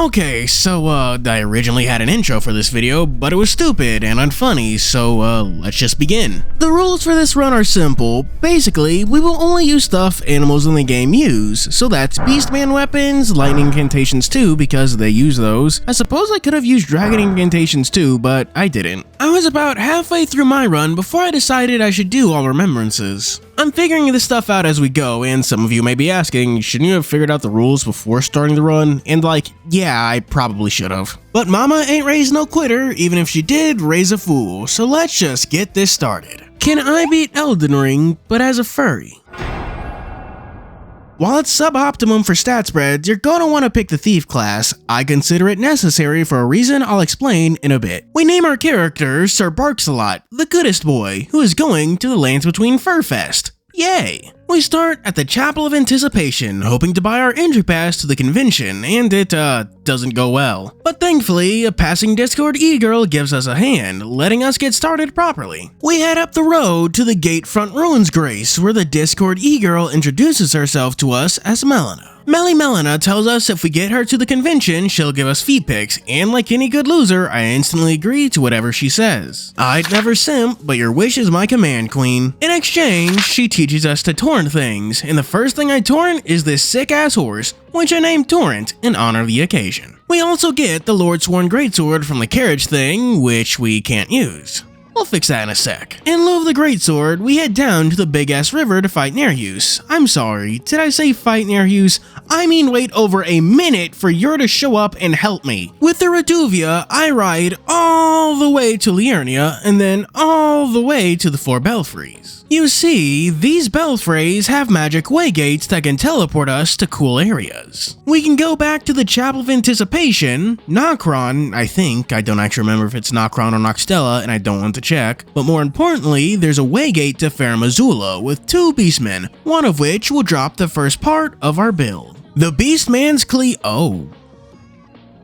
Okay, so I originally had an intro for this video, but it was stupid and unfunny, so let's just begin. The rules for this run are simple. Basically, we will only use stuff animals in the game use, so that's Beastman weapons, lightning incantations too, because they use those. I suppose I could have used dragon incantations too, but I didn't. I was about halfway through my run before I decided I should do all remembrances. I'm figuring this stuff out as we go, and some of you may be asking, shouldn't you have figured out the rules before starting the run? And like, yeah, I probably should have. But mama ain't raised no quitter, even if she did raise a fool, so let's just get this started. Can I beat Elden Ring, but as a furry? While it's suboptimum for stat spreads, you're gonna want to pick the Thief class. I consider it necessary for a reason I'll explain in a bit. We name our character Sir Barks-a-Lot, the goodest boy, who is going to the Lands Between Fur Fest. Yay! We start at the Chapel of Anticipation, hoping to buy our entry pass to the convention, and it, doesn't go well. But thankfully, a passing Discord e-girl gives us a hand, letting us get started properly. We head up the road to the Gatefront Ruins Grace, where the Discord e-girl introduces herself to us as Malenia. Malenia tells us if we get her to the convention, she'll give us feet pics, and like any good loser, I instantly agree to whatever she says. I'd never simp, but your wish is my command, queen. In exchange, she teaches us to torrent things, and the first thing I torrent is this sick-ass horse, which I named Torrent in honor of the occasion. We also get the Lordsworn Greatsword from the carriage thing, which we can't use. We'll fix that in a sec. In lieu of the greatsword, we head down to the big-ass river to fight Nereus. I'm sorry, did I say fight Nereus? I mean wait over a minute for Ur to show up and help me. With the Reduvia, I ride all the way to Liurnia, and then all the way to the 4 belfries. You see, these belfries have magic waygates that can teleport us to cool areas. We can go back to the Chapel of Anticipation, Nokron, I think, I don't actually remember if it's Nokron or Noxtella, and I don't want to check, but more importantly, there's a waygate to Farum Azula with 2 beastmen, one of which will drop the first part of our build. The Beastman's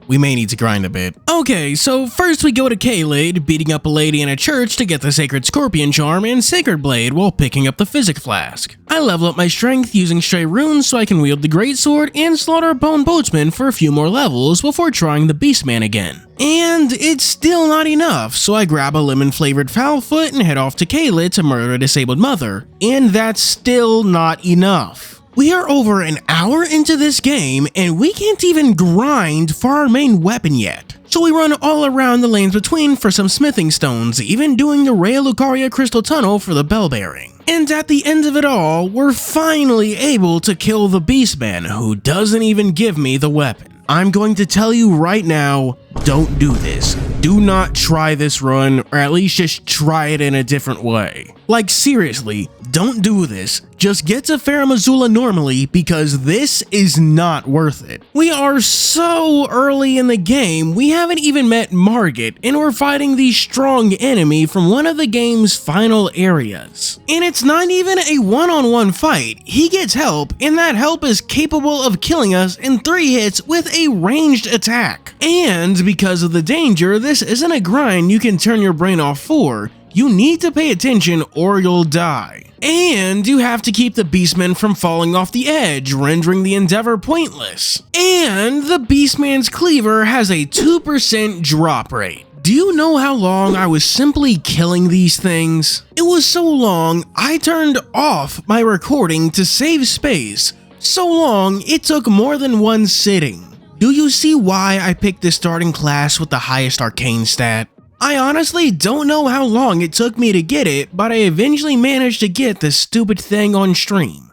we may need to grind a bit. Okay, so first we go to Caelid, beating up a lady in a church to get the Sacred Scorpion Charm and Sacred Blade while picking up the Physic Flask. I level up my strength using stray runes so I can wield the Greatsword and slaughter a Bone Boatsman for a few more levels before trying the Beastman again. And it's still not enough, so I grab a lemon-flavored Foulfoot and head off to Caelid to murder a disabled mother. And that's still not enough. We are over an hour into this game, and we can't even grind for our main weapon yet. So we run all around the Lands Between for some smithing stones, even doing the Rhea Lucaria Crystal Tunnel for the bell bearing. And at the end of it all, we're finally able to kill the Beastman, who doesn't even give me the weapon. I'm going to tell you right now, don't do this. Do not try this run, or at least just try it in a different way. Like seriously, don't do this. Just get to Farum Azula normally, because this is not worth it. We are so early in the game, we haven't even met Margit, and we're fighting the strong enemy from one of the game's final areas. And it's not even a one-on-one fight. He gets help, and that help is capable of killing us in 3 hits with a ranged attack. And because of the danger, this isn't a grind you can turn your brain off for. You need to pay attention or you'll die. And you have to keep the Beastman from falling off the edge, rendering the endeavor pointless. And the Beastman's cleaver has a 2% drop rate. Do you know how long I was simply killing these things? It was so long, I turned off my recording to save space. So long, it took more than one sitting. Do you see why I picked the starting class with the highest arcane stat? I honestly don't know how long it took me to get it, but I eventually managed to get this stupid thing on stream.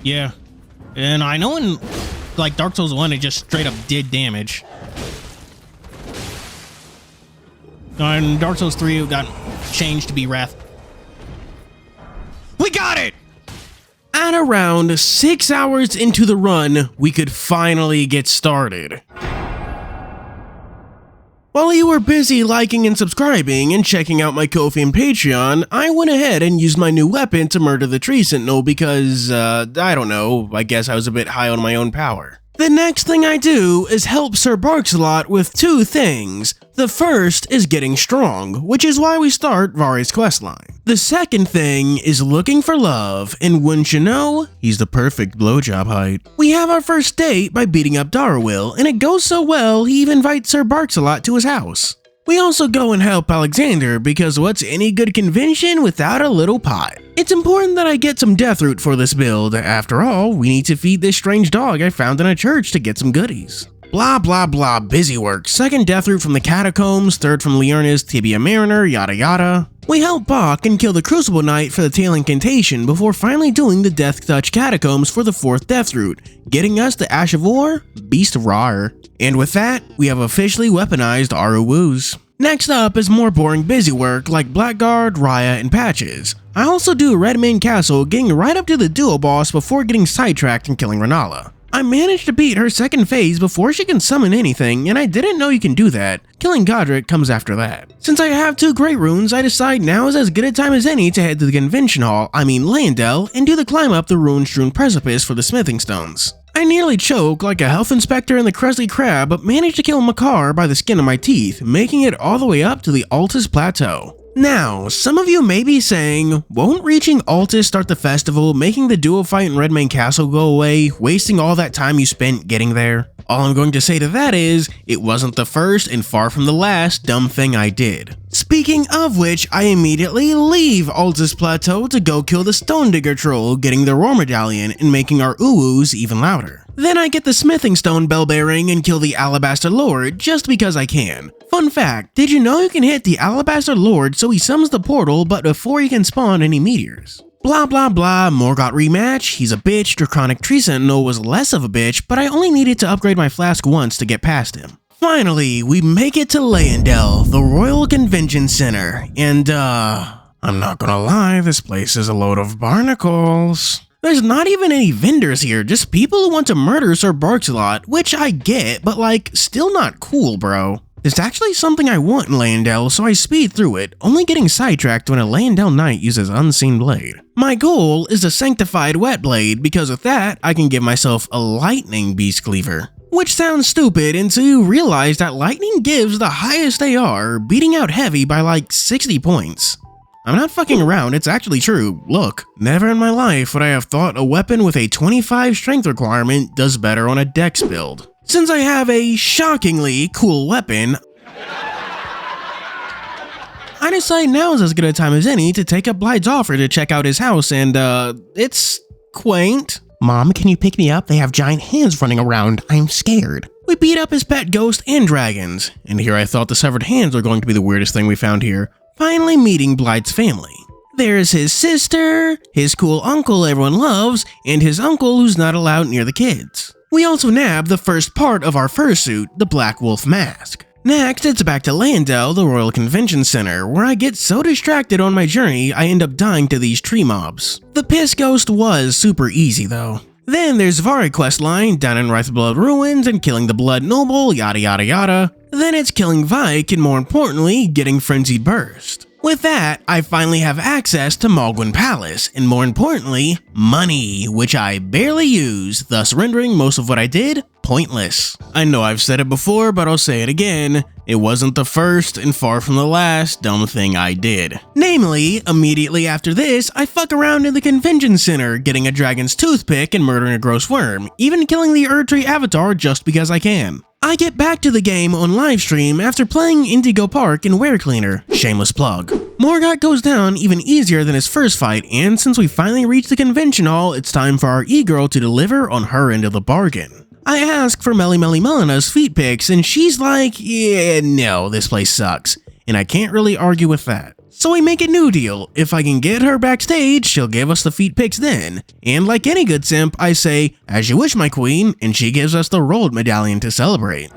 Yeah, and I know in like Dark Souls 1 it just straight up did damage. In Dark Souls 3 it got changed to be Wrath. We got it! At around 6 hours into the run, we could finally get started. While you were busy liking and subscribing and checking out my Ko-fi and Patreon, I went ahead and used my new weapon to murder the Tree Sentinel because, I don't know, I guess I was a bit high on my own power. The next thing I do is help Sir Barks-a-Lot with two things. The first is getting strong, which is why we start Vari's questline. The second thing is looking for love, and wouldn't you know, he's the perfect blowjob height. We have our first date by beating up Darwill, and it goes so well he even invites Sir Barks-a-Lot to his house. We also go and help Alexander because what's any good convention without a little pot? It's important that I get some Deathroot for this build. After all, we need to feed this strange dog I found in a church to get some goodies. Blah blah blah, busy work. Second Deathroot from the catacombs, third from Liurna's Tibia Mariner, yada yada. We help Bach and kill the Crucible Knight for the tail incantation before finally doing the Death Touch catacombs for the fourth Deathroot, getting us the Ash of War, Beast of Rar. And with that, we have officially weaponized Aru Woos. Next up is more boring busy work like Blackguard, Raya, and Patches. I also do Redmane Castle, getting right up to the duo boss before getting sidetracked and killing Renala. I managed to beat her second phase before she can summon anything, and I didn't know you can do that. Killing Godric comes after that. Since I have two great runes, I decide now is as good a time as any to head to the convention hall, Leyndell, and do the climb up the rune-strewn precipice for the smithing stones. I nearly choke like a health inspector in the Krusty Krab, but managed to kill Makar by the skin of my teeth, making it all the way up to the Altus Plateau. Now, some of you may be saying, won't reaching Altus start the festival, making the duo fight in Redmane Castle go away, wasting all that time you spent getting there? All I'm going to say to that is, it wasn't the first and far from the last dumb thing I did. Speaking of which, I immediately leave Altus Plateau to go kill the Stone Digger Troll, getting the Roar Medallion and making our ooh-oohs even louder. Then I get the Smithing Stone Bell Bearing and kill the Alabaster Lord just because I can. Fun fact, did you know you can hit the Alabaster Lord so he summons the portal but before he can spawn any meteors? Blah blah blah, Morgott rematch, he's a bitch, Draconic Tree Sentinel was less of a bitch, but I only needed to upgrade my flask once to get past him. Finally, we make it to Leyndell, the Royal Convention Center, and I'm not gonna lie, this place is a load of barnacles. There's not even any vendors here, just people who want to murder Sir Barks-a-Lot, which I get, but like, still not cool, bro. There's actually something I want in Leyndell, so I speed through it, only getting sidetracked when a Leyndell Knight uses Unseen Blade. My goal is the Sanctified Wet Blade, because with that, I can give myself a Lightning Beast Cleaver. Which sounds stupid until you realize that Lightning gives the highest AR, beating out Heavy by like 60 points. I'm not fucking around, it's actually true. Look, never in my life would I have thought a weapon with a 25 strength requirement does better on a dex build. Since I have a shockingly cool weapon, I decide now is as good a time as any to take up Blythe's offer to check out his house and it's quaint. Mom, can you pick me up? They have giant hands running around. I'm scared. We beat up his pet ghost and dragons, and here I thought the severed hands were going to be the weirdest thing we found here. Finally meeting Blythe's family. There's his sister, his cool uncle everyone loves, and his uncle who's not allowed near the kids. We also nab the first part of our fursuit, the Black Wolf Mask. Next, it's back to Leyndell, the Royal Convention Center, where I get so distracted on my journey I end up dying to these tree mobs. The Piss Ghost was super easy though. Then there's Vari questline, down in Wrathblood Ruins and killing the Blood Noble, yada yada yada. Then it's killing Vike and more importantly, getting Frenzied Burst. With that, I finally have access to Malgwyn Palace, and more importantly, money, which I barely use, thus rendering most of what I did pointless. I know I've said it before, but I'll say it again. It wasn't the first and far from the last dumb thing I did. Namely, immediately after this, I fuck around in the convention center, getting a dragon's toothpick and murdering a gross worm, even killing the Erdtree avatar just because I can. I get back to the game on livestream after playing Indigo Park and Were Cleaner, shameless plug. Morgott goes down even easier than his first fight, and since we finally reach the convention hall, it's time for our e-girl to deliver on her end of the bargain. I ask for Melina's feet pics, and she's like, yeah, no, this place sucks, and I can't really argue with that. So we make a new deal. If I can get her backstage, she'll give us the feet pics then. And like any good simp, I say, as you wish, my queen, and she gives us the rolled medallion to celebrate.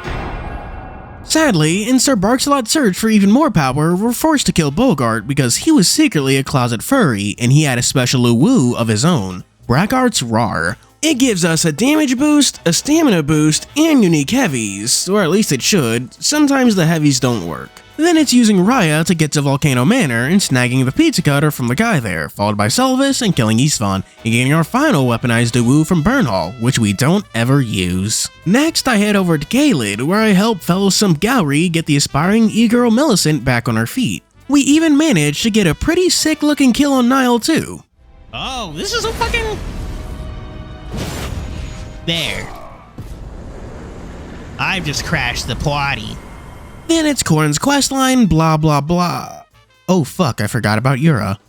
Sadly, in Sir Barks-a-Lot's search for even more power, we're forced to kill Bogart because he was secretly a closet furry and he had a special woo of his own, Brackart's Rar. It gives us a damage boost, a stamina boost, and unique heavies, or at least it should. Sometimes the heavies don't work. Then it's using Raya to get to Volcano Manor and snagging the pizza cutter from the guy there, followed by Selvus and killing Istvan, and getting our final weaponized Daewoo from Burnhall, which we don't ever use. Next, I head over to Caelid, where I help fellow simp Gowry get the aspiring e-girl Millicent back on her feet. We even managed to get a pretty sick looking kill on Niall too. Oh, this is a fucking... There. I've just crashed the party. Then it's Corrin's questline, blah blah blah. Oh fuck, I forgot about Yura.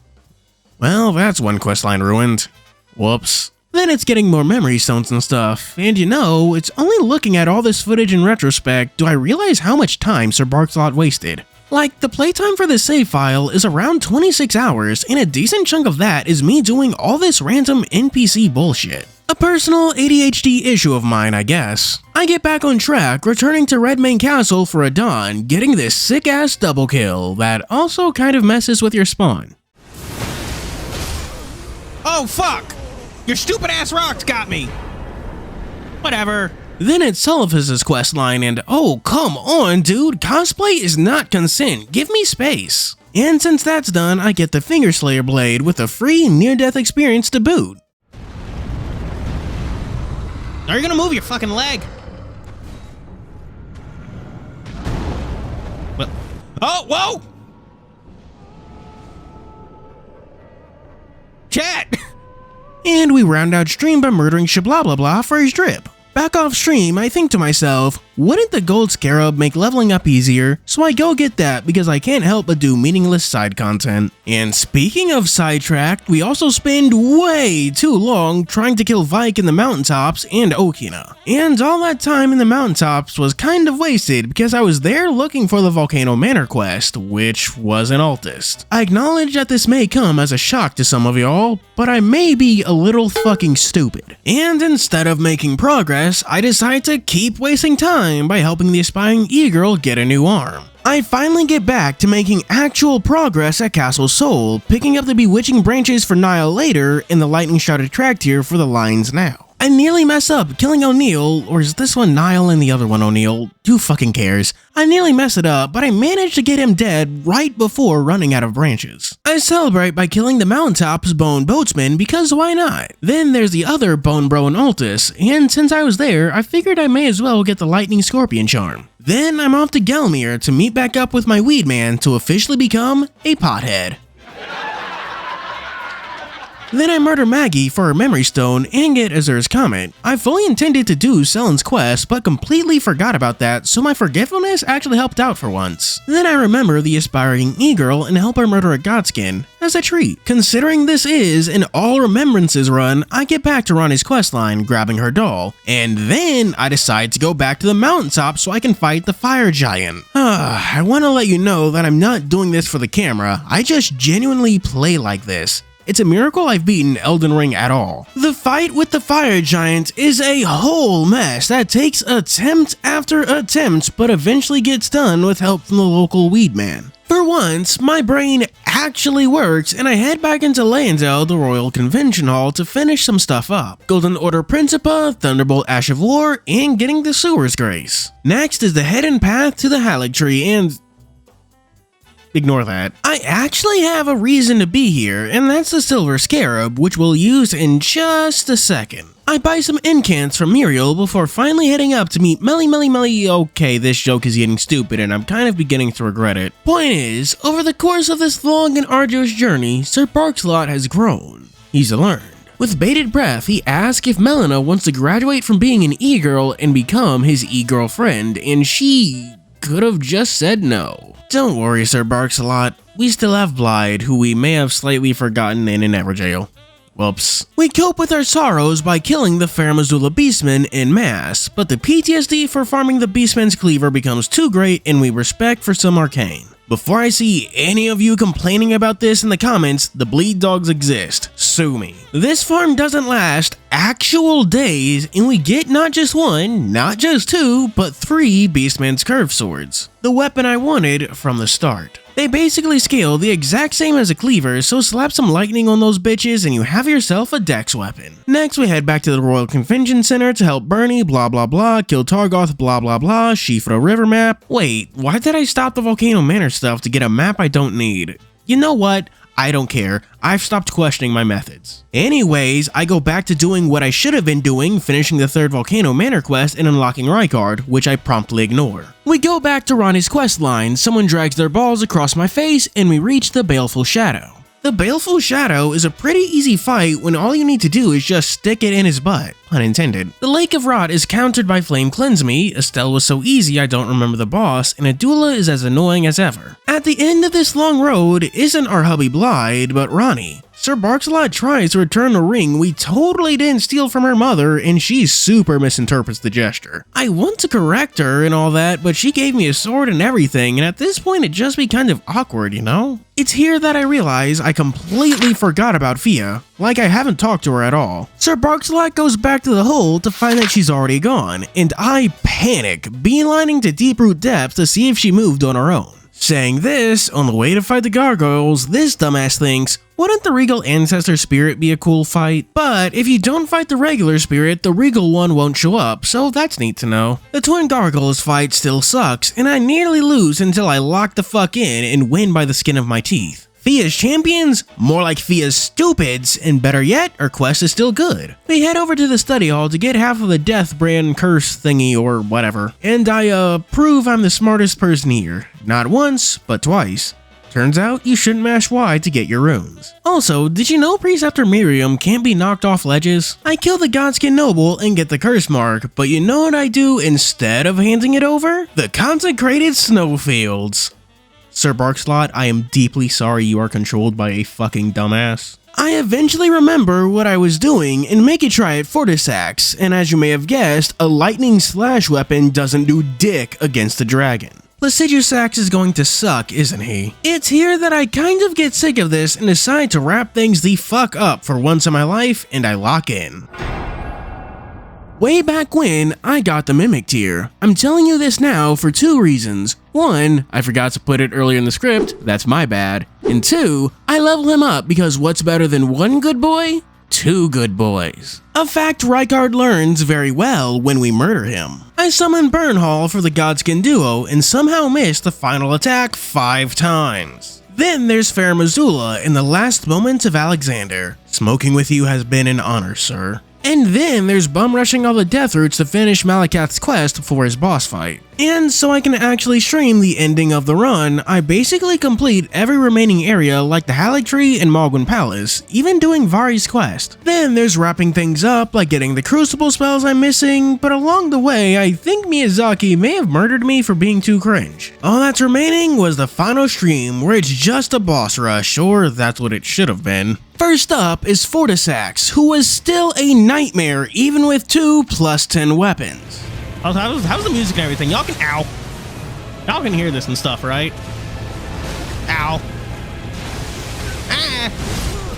Well, that's one questline ruined. Whoops. Then it's getting more memory stones and stuff, and you know, it's only looking at all this footage in retrospect do I realize how much time Sir Barkslot wasted. Like, the playtime for this save file is around 26 hours, and a decent chunk of that is me doing all this random NPC bullshit. A personal ADHD issue of mine, I guess. I get back on track, returning to Redmane Castle for a dawn, getting this sick-ass double kill that also kind of messes with your spawn. Oh fuck! Your stupid ass rocks got me! Whatever. Then it's Sullivan's questline, and oh, come on, dude, cosplay is not consent, give me space. And since that's done, I get the Fingerslayer blade with a free near-death experience to boot. Are you gonna move your fucking leg? Well, oh, whoa! Chat! And we round out stream by murdering Shablablabla for his drip. Back off stream, I think to myself, wouldn't the gold scarab make leveling up easier? So I go get that because I can't help but do meaningless side content. And speaking of sidetracked, we also spend way too long trying to kill Vike in the mountaintops and Okina. And all that time in the mountaintops was kind of wasted because I was there looking for the Volcano Manor quest, which was an Altist. I acknowledge that this may come as a shock to some of y'all, but I may be a little fucking stupid. And instead of making progress, I decide to keep wasting time by helping the aspiring e-girl get a new arm. I finally get back to making actual progress at Castle Sol, picking up the bewitching branches for Niall later and the lightning shrouded tract here for the lines now. I nearly mess up killing O'Neill, or is this one Niall and the other one O'Neill? Who fucking cares? I nearly mess it up, but I managed to get him dead right before running out of branches. I celebrate by killing the mountaintops Bone Boatsman because why not? Then there's the other Bone Bro and Altus, and since I was there, I figured I may as well get the Lightning Scorpion charm. Then I'm off to Gelmir to meet back up with my weed man to officially become a pothead. Then I murder Maggie for her memory stone and get Azur's comment. I fully intended to do Selen's quest, but completely forgot about that, so my forgetfulness actually helped out for once. Then I remember the aspiring e-girl and help her murder a godskin as a treat. Considering this is an all remembrances run, I get back to Ronnie's questline, grabbing her doll, and then I decide to go back to the mountaintop so I can fight the fire giant. I want to let you know that I'm not doing this for the camera, I just genuinely play like this. It's a miracle I've beaten Elden Ring at all. The fight with the fire giant is a whole mess that takes attempt after attempt, but eventually gets done with help from the local weed man. For once, my brain actually works, and I head back into Leyndell, the Royal Convention Hall, to finish some stuff up. Golden Order Principa, Thunderbolt Ash of War, and getting the Sewer's Grace. Next is the hidden path to the Erdtree, and ignore that. I actually have a reason to be here, and that's the Silver Scarab, which we'll use in just a second. I buy some incants from Muriel before finally heading up to meet Melly. Okay, this joke is getting stupid and I'm kind of beginning to regret it. Point is, over the course of this long and arduous journey, Sir Barkslot has grown. He's learned. With bated breath, he asks if Melina wants to graduate from being an e-girl and become his e-girlfriend, and she could have just said no. Don't worry, Sir Barkslot. We still have Blyde, who we may have slightly forgotten in an Everjail. Whoops. We cope with our sorrows by killing the Faramazula Beastmen en masse, but the PTSD for farming the Beastman's cleaver becomes too great and we respect for some arcane. Before I see any of you complaining about this in the comments, the bleed dogs exist. Sue me. This farm doesn't last actual days, and we get not just one, not just two, but 3 Beastman's curved swords. The weapon I wanted from the start. They basically scale the exact same as a cleaver, so slap some lightning on those bitches and you have yourself a dex weapon. Next we head back to the Royal Convention Center to help Bernie, blah blah blah, kill Targoth, blah blah blah, Shifra River map. Wait, why did I stop the Volcano Manor stuff to get a map I don't need? You know what? I don't care. I've stopped questioning my methods. Anyways, I go back to doing what I should have been doing, finishing the 3rd Volcano Manor quest and unlocking Rykard, which I promptly ignore. We go back to Ronnie's quest line, someone drags their balls across my face, and we reach the Baleful Shadow. The Baleful Shadow is a pretty easy fight when all you need to do is just stick it in his butt, pun intended. The Lake of Rot is countered by Flame Cleanse Me, Estelle was so easy I don't remember the boss, and Adula is as annoying as ever. At the end of this long road isn't our hubby Blyde, but Ronnie. Sir Barksalot tries to return the ring we totally didn't steal from her mother, and she super misinterprets the gesture. I want to correct her and all that, but she gave me a sword and everything, and at this point it'd just be kind of awkward, you know? It's here that I realize I completely forgot about Fia, like I haven't talked to her at all. Sir Barksalot goes back to the hole to find that she's already gone, and I panic, beelining to Deeproot Depths to see if she moved on her own. Saying this, on the way to fight the gargoyles, this dumbass thinks, wouldn't the Regal Ancestor Spirit be a cool fight? But if you don't fight the regular spirit, the Regal one won't show up, so that's neat to know. The Twin Gargoyles fight still sucks, and I nearly lose until I lock the fuck in and win by the skin of my teeth. Fia's champions? More like Fia's stupids, and better yet, our quest is still good. We head over to the study hall to get half of the death brand curse thingy or whatever, and I prove I'm the smartest person here. Not once, but twice. Turns out you shouldn't mash Y to get your runes. Also, did you know Preceptor Miriam can't be knocked off ledges? I kill the Godskin Noble and get the curse mark, but you know what I do instead of handing it over? The Consecrated Snowfields. Sir Barksalot, I am deeply sorry you are controlled by a fucking dumbass. I eventually remember what I was doing and make a try at Fortisax, and as you may have guessed, a lightning slash weapon doesn't do dick against the dragon. Placidusax is going to suck, isn't he? It's here that I kind of get sick of this and decide to wrap things the fuck up for once in my life, and I lock in. Way back when, I got the Mimic tier. I'm telling you this now for 2 reasons. 1, I forgot to put it earlier in the script, that's my bad. And 2, I level him up because what's better than 1 good boy? 2 good boys. A fact Rykard learns very well when we murder him. I summon Burnhall for the Godskin duo and somehow miss the final attack 5 times. Then there's Fair Missoula in the last moments of Alexander. Smoking with you has been an honor, sir. And then there's bum rushing all the death routes to finish Malakath's quest for his boss fight. And so I can actually stream the ending of the run, I basically complete every remaining area like the Erdtree and Malgwyn Palace, even doing Vari's quest. Then there's wrapping things up like getting the Crucible spells I'm missing, but along the way I think Miyazaki may have murdered me for being too cringe. All that's remaining was the final stream where it's just a boss rush, or that's what it should have been. First up is Fortisax, who was still a nightmare even with 2 +10 weapons. How's the music and everything? Y'all can hear this and stuff, right? Ow. Ah.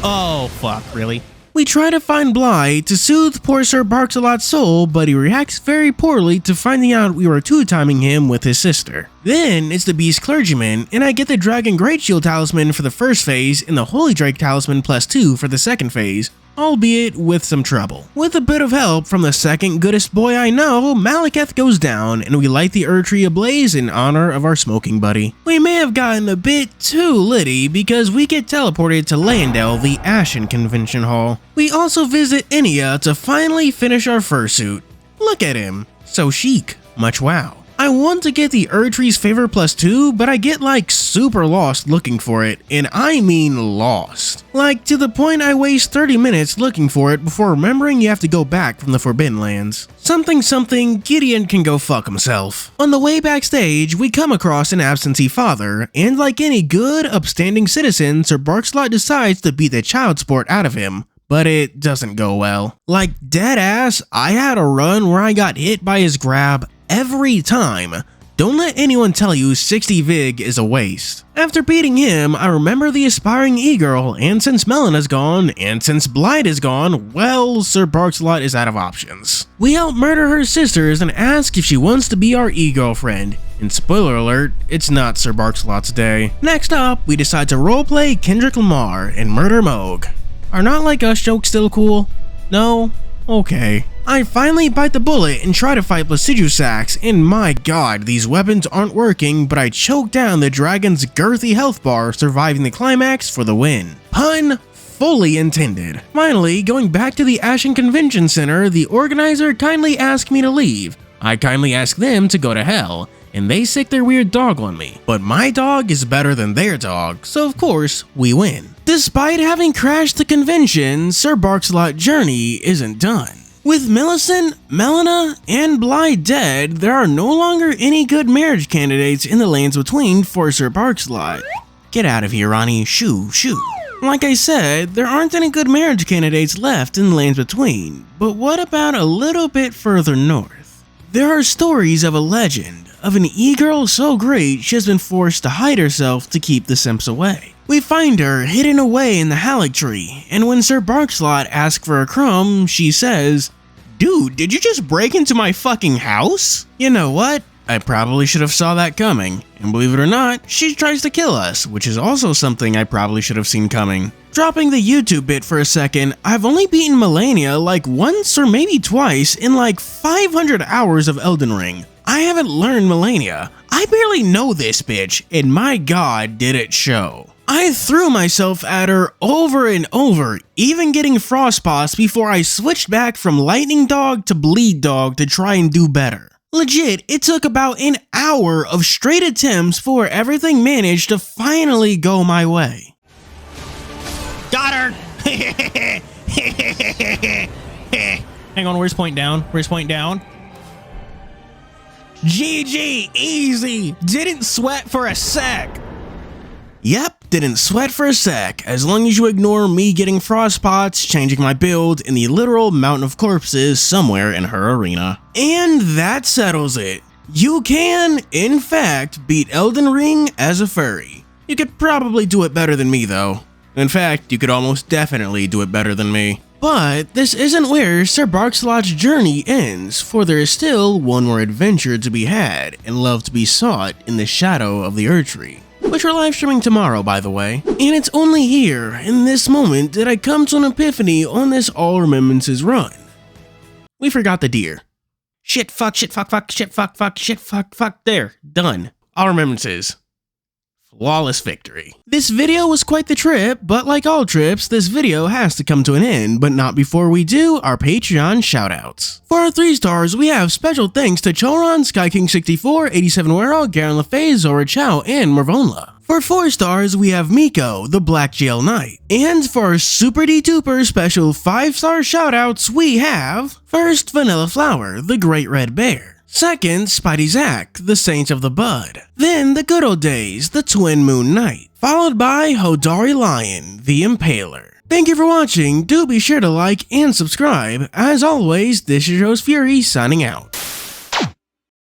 Oh, fuck, really? We try to find Blyde to soothe poor Sir Barksalot's soul, but he reacts very poorly to finding out we were 2-timing him with his sister. Then it's the Beast Clergyman, and I get the Dragon Great Shield Talisman for the first phase and the Holy Drake Talisman +2 for the second phase, albeit with some trouble. With a bit of help from the second goodest boy I know, Malakath goes down and we light the Erdtree ablaze in honor of our smoking buddy. We may have gotten a bit too litty because we get teleported to Leyndell, the Ashen Convention Hall. We also visit Enya to finally finish our fursuit. Look at him, so chic, much wow. I want to get the Erdtree's favor +2, but I get like super lost looking for it, and I mean lost. Like to the point I waste 30 minutes looking for it before remembering you have to go back from the Forbidden Lands. Something, Gideon can go fuck himself. On the way backstage, we come across an absentee father, and like any good, upstanding citizen, Sir Barksalot decides to beat the child sport out of him. But it doesn't go well. Like dead ass, I had a run where I got hit by his grab every time. Don't let anyone tell you 60 Vig is a waste. After beating him, I remember the aspiring e-girl, and since Melena's gone, and since Blyde is gone, well, Sir Barksalot is out of options. We help murder her sisters and ask if she wants to be our e-girlfriend, And spoiler alert, it's not Sir Barkslot's day. Next up, we decide to roleplay Kendrick Lamar and Murder Moog. Are Not Like Us jokes still cool? No? Okay. I finally bite the bullet and try to fight Placidusax, and my god, these weapons aren't working, but I choke down the dragon's girthy health bar, surviving the climax for the win. Pun fully intended. Finally, going back to the Ashen Convention Center, the organizer kindly asked me to leave. I kindly asked them to go to hell, and they sick their weird dog on me. But my dog is better than their dog, so of course, we win. Despite having crashed the convention, Sir Barkslot's journey isn't done. With Millicent, Melina, and Blythe dead, there are no longer any good marriage candidates in the lands between for Sir Barkslot. Get out of here, Ronnie. Shoo, shoo. Like I said, there aren't any good marriage candidates left in the lands between, but what about a little bit further north? There are stories of a legend of an e-girl so great she has been forced to hide herself to keep the simps away. We find her hidden away in the Erdtree, and when Sir Barkslot asks for a crumb, she says, "Dude, did you just break into my fucking house?" You know what? I probably should have saw that coming, and believe it or not, she tries to kill us, which is also something I probably should have seen coming. Dropping the YouTube bit for a second, I've only beaten Malenia like once or maybe twice in like 500 hours of Elden Ring. I haven't learned Malenia. I barely know this bitch, and my god did it show. I threw myself at her over and over, even getting Frostboss before I switched back from Lightning Dog to Bleed Dog to try and do better. Legit, it took about an hour of straight attempts before everything managed to finally go my way. Got her! Hang on, where's point down? Where's point down? GG, easy! Didn't sweat for a sec! Yep, didn't sweat for a sec, as long as you ignore me getting frostbots, changing my build, and the literal mountain of corpses somewhere in her arena. And that settles it. You can, in fact, beat Elden Ring as a furry. You could probably do it better than me though. In fact, you could almost definitely do it better than me. But this isn't where Sir Barkslot's journey ends, for there is still one more adventure to be had and love to be sought in the shadow of the Erdtree. Which we're live streaming tomorrow, by the way. And it's only here, in this moment, that I come to an epiphany on this All Remembrances run. We forgot the deer. Shit, fuck, shit, fuck, fuck, shit, fuck, fuck, shit, fuck, fuck, there, done. All Remembrances. Flawless victory. This video was quite the trip, but like all trips, this video has to come to an end, but not before we do our Patreon shoutouts. For our 3 stars, we have special thanks to Choron, SkyKing64, 87Wero, Garen LaFay, Zora Chow, and Marvonla. For 4 stars, we have Miko, the Black Jail Knight. And for our super duper special 5-star shoutouts, we have first Vanilla Flower, the Great Red Bear. Second, Spidey Zack, the Saint of the Bud. Then the Good Old Days, the Twin Moon Knight. Followed by Hodari Lion, the Impaler. Thank you for watching, do be sure to like and subscribe. As always, this is your host Fuuri signing out.